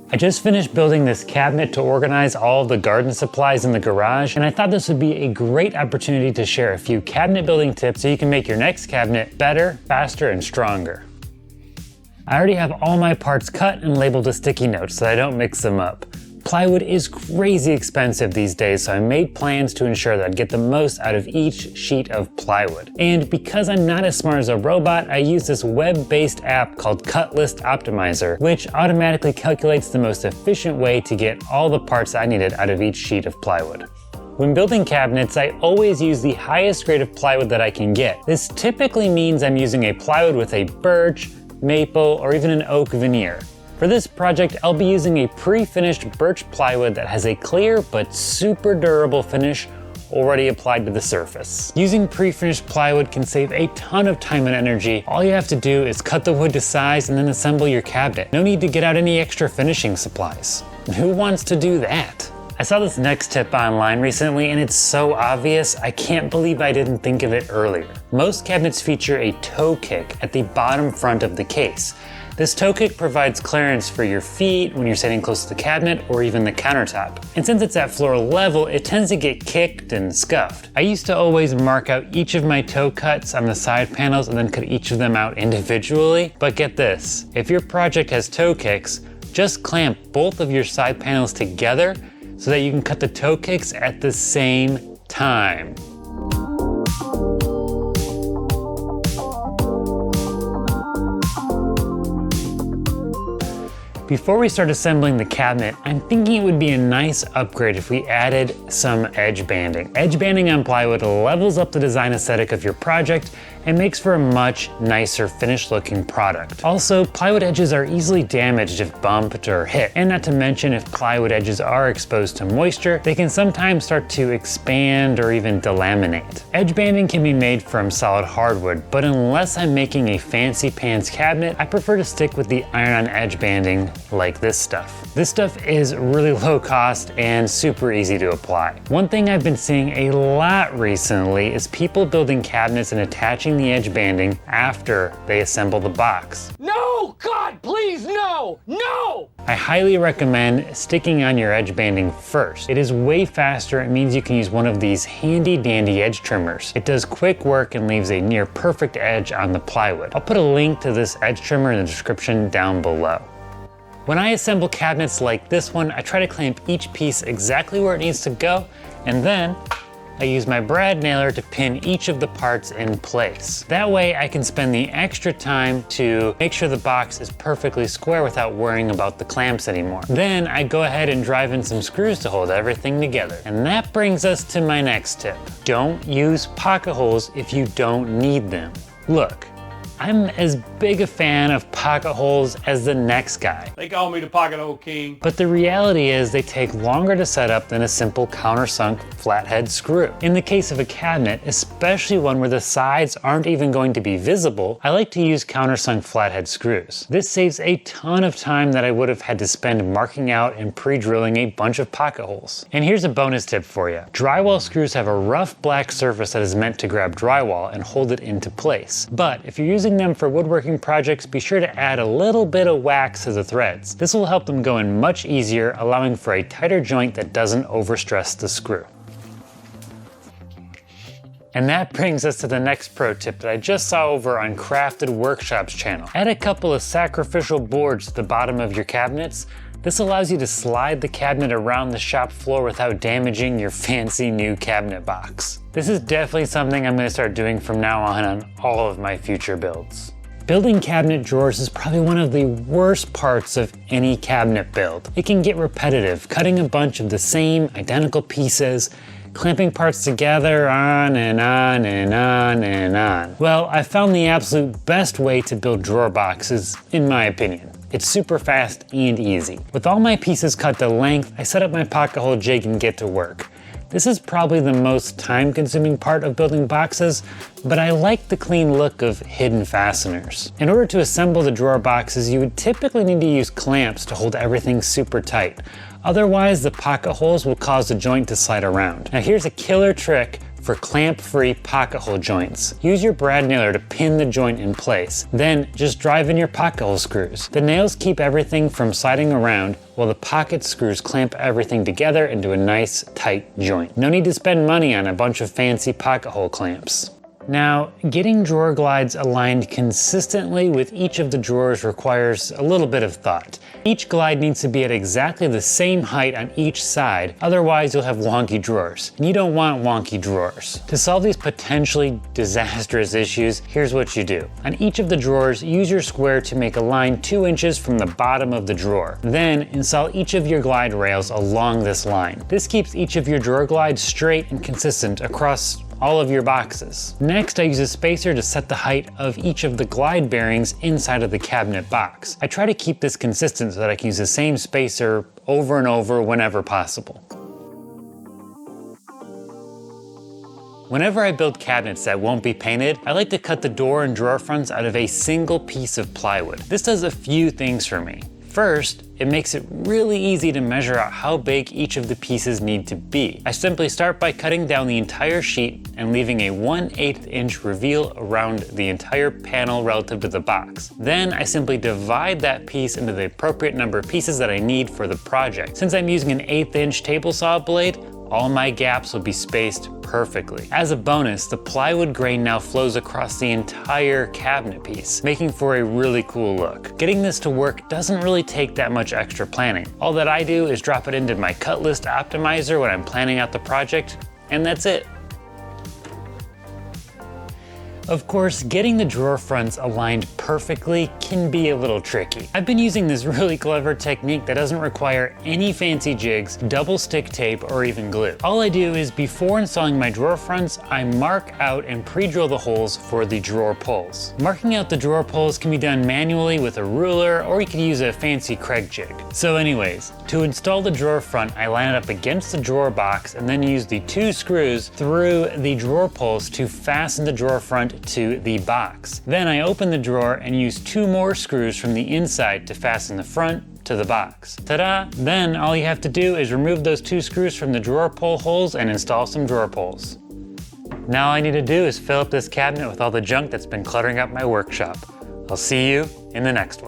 I just finished building this cabinet to organize all of the garden supplies in the garage, and I thought this would be a great opportunity to share a few cabinet building tips so you can make your next cabinet better, faster, and stronger. I already have all my parts cut and labeled with sticky notes so I don't mix them up. Plywood is crazy expensive these days, so I made plans to ensure that I'd get the most out of each sheet of plywood. And because I'm not as smart as a robot, I use this web-based app called Cutlist Optimizer, which automatically calculates the most efficient way to get all the parts I needed out of each sheet of plywood. When building cabinets, I always use the highest grade of plywood that I can get. This typically means I'm using a plywood with a birch, maple, or even an oak veneer. For this project, I'll be using a pre-finished birch plywood that has a clear but super durable finish already applied to the surface. Using pre-finished plywood can save a ton of time and energy. All you have to do is cut the wood to size and then assemble your cabinet. No need to get out any extra finishing supplies. Who wants to do that? I saw this next tip online recently and it's so obvious, I can't believe I didn't think of it earlier. Most cabinets feature a toe kick at the bottom front of the case. This toe kick provides clearance for your feet when you're sitting close to the cabinet or even the countertop. And since it's at floor level, it tends to get kicked and scuffed. I used to always mark out each of my toe cuts on the side panels and then cut each of them out individually. But get this, if your project has toe kicks, just clamp both of your side panels together so that you can cut the toe kicks at the same time. Before we start assembling the cabinet, I'm thinking it would be a nice upgrade if we added some edge banding. Edge banding on plywood levels up the design aesthetic of your project and makes for a much nicer finished looking product. Also, plywood edges are easily damaged if bumped or hit, and not to mention if plywood edges are exposed to moisture, they can sometimes start to expand or even delaminate. Edge banding can be made from solid hardwood, but unless I'm making a fancy pants cabinet, I prefer to stick with the iron-on edge banding like this stuff. This stuff is really low cost and super easy to apply. One thing I've been seeing a lot recently is people building cabinets and attaching the edge banding after they assemble the box. No! God, please, no! No! I highly recommend sticking on your edge banding first. It is way faster. It means you can use one of these handy dandy edge trimmers. It does quick work and leaves a near perfect edge on the plywood. I'll put a link to this edge trimmer in the description down below. When I assemble cabinets like this one, I try to clamp each piece exactly where it needs to go, and then I use my brad nailer to pin each of the parts in place. That way I can spend the extra time to make sure the box is perfectly square without worrying about the clamps anymore. Then I go ahead and drive in some screws to hold everything together. And that brings us to my next tip. Don't use pocket holes if you don't need them. Look, I'm as big a fan of pocket holes as the next guy. They call me the pocket hole king. But the reality is they take longer to set up than a simple countersunk flathead screw. In the case of a cabinet, especially one where the sides aren't even going to be visible, I like to use countersunk flathead screws. This saves a ton of time that I would have had to spend marking out and pre-drilling a bunch of pocket holes. And here's a bonus tip for you. Drywall screws have a rough black surface that is meant to grab drywall and hold it into place. But if you're using them for woodworking projects, be sure to add a little bit of wax to the threads. This will help them go in much easier, allowing for a tighter joint that doesn't overstress the screw. And that brings us to the next pro tip that I just saw over on Crafted Workshop's channel. Add a couple of sacrificial boards to the bottom of your cabinets. This allows you to slide the cabinet around the shop floor without damaging your fancy new cabinet box. This is definitely something I'm going to start doing from now on all of my future builds. Building cabinet drawers is probably one of the worst parts of any cabinet build. It can get repetitive, cutting a bunch of the same identical pieces, clamping parts together on and on and on and on. Well, I found the absolute best way to build drawer boxes, in my opinion. It's super fast and easy. With all my pieces cut to length, I set up my pocket hole jig and get to work. This is probably the most time-consuming part of building boxes, but I like the clean look of hidden fasteners. In order to assemble the drawer boxes, you would typically need to use clamps to hold everything super tight. Otherwise, the pocket holes will cause the joint to slide around. Now here's a killer trick for clamp-free pocket hole joints. Use your brad nailer to pin the joint in place. Then just drive in your pocket hole screws. The nails keep everything from sliding around, while the pocket screws clamp everything together into a nice, tight joint. No need to spend money on a bunch of fancy pocket hole clamps. Now, getting drawer glides aligned consistently with each of the drawers requires a little bit of thought. Each glide needs to be at exactly the same height on each side, otherwise you'll have wonky drawers. And you don't want wonky drawers. To solve these potentially disastrous issues, here's what you do. On each of the drawers, use your square to make a line 2 inches from the bottom of the drawer. Then install each of your glide rails along this line. This keeps each of your drawer glides straight and consistent across all of your boxes. Next, I use a spacer to set the height of each of the glide bearings inside of the cabinet box. I try to keep this consistent so that I can use the same spacer over and over whenever possible. Whenever I build cabinets that won't be painted, I like to cut the door and drawer fronts out of a single piece of plywood. This does a few things for me. First, it makes it really easy to measure out how big each of the pieces need to be. I simply start by cutting down the entire sheet and leaving a 1/8 inch reveal around the entire panel relative to the box. Then I simply divide that piece into the appropriate number of pieces that I need for the project. Since I'm using an 1/8 inch table saw blade, all my gaps will be spaced perfectly. As a bonus, the plywood grain now flows across the entire cabinet piece, making for a really cool look. Getting this to work doesn't really take that much extra planning. All that I do is drop it into my Cutlist Optimizer when I'm planning out the project, and that's it. Of course, getting the drawer fronts aligned perfectly can be a little tricky. I've been using this really clever technique that doesn't require any fancy jigs, double stick tape, or even glue. All I do is before installing my drawer fronts, I mark out and pre-drill the holes for the drawer pulls. Marking out the drawer pulls can be done manually with a ruler, or you can use a fancy Craig jig. So anyways, to install the drawer front, I line it up against the drawer box and then use the 2 screws through the drawer pulls to fasten the drawer front to the box. Then I open the drawer and use 2 more screws from the inside to fasten the front to the box. Ta-da! Then all you have to do is remove those 2 screws from the drawer pull holes and install some drawer pulls. Now all I need to do is fill up this cabinet with all the junk that's been cluttering up my workshop. I'll see you in the next one.